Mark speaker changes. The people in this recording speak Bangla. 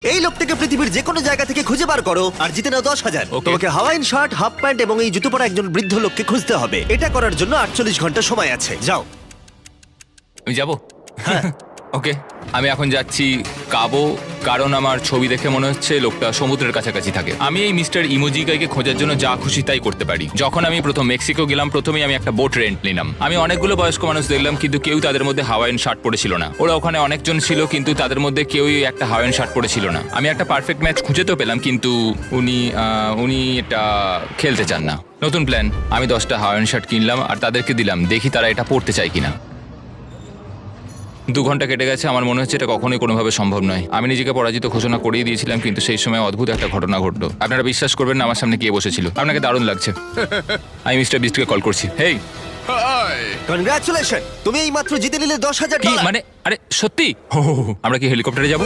Speaker 1: এই লোকটাকে পৃথিবীর যে কোনো জায়গা থেকে খুঁজে বার করো আর জিতে নাও 10,000।
Speaker 2: Okay.
Speaker 1: তোমাকে হাওয়াইন শার্ট, হাফ প্যান্ট এবং এই জুতো পরা একজন বৃদ্ধ লোককে খুঁজতে হবে। এটা করার জন্য 48 ঘন্টা সময় আছে। যাও।
Speaker 2: আমি যাব ওকে আমি এখন যাচ্ছি কাবো, কারণ আমার ছবি দেখে মনে হচ্ছে লোকটা সমুদ্রের কাছাকাছি থাকে। আমি এই মিস্টার ইমোজি গাইকে খোঁজার জন্য যা খুশি তাই করতে পারি। যখন আমি প্রথম মেক্সিকো গেলাম, প্রথমেই আমি একটা বোট রেন্ট নিলাম। আমি অনেকগুলো বয়স্ক মানুষ দেখলাম, কিন্তু কেউ তাদের মধ্যে হাওয়াইন শার্ট পরেছিল না। ওরা ওখানে অনেকজন ছিল, কিন্তু তাদের মধ্যে কেউই একটা হাওয়াইন শার্ট পরেছিল না। আমি একটা পারফেক্ট ম্যাচ খুঁজে তো পেলাম, কিন্তু উনি এটা খেলতে চান না। নতুন প্ল্যান, আমি 10টা হাওয়াইন শার্ট কিনলাম আর তাদেরকে দিলাম, দেখি তারা এটা পরতে চায় কিনা। 2 ঘন্টা কেটে গেছে, আমার মনে হচ্ছে এটা কখনোই কোনোভাবে সম্ভব নয়। আমি নিজেকে পরাজিত ঘোষণা করেই দিয়েছিলাম, কিন্তু সেই সময় অদ্ভুত একটা ঘটনা ঘটলো। আপনারা বিশ্বাস করবেন না, আমার সামনে কে বসেছিল। আপনাকে দারুণ লাগছে। আমি মিস্টার বিস্টকে কল করছি। হেই,
Speaker 1: কনগ্রাচুলেশন, তুমি এই মাত্র জিতে নিলে 10,000
Speaker 2: কি
Speaker 1: ডলার।
Speaker 2: মানে? আরে সত্যি? আমরা কি হেলিকপ্টারে যাবো?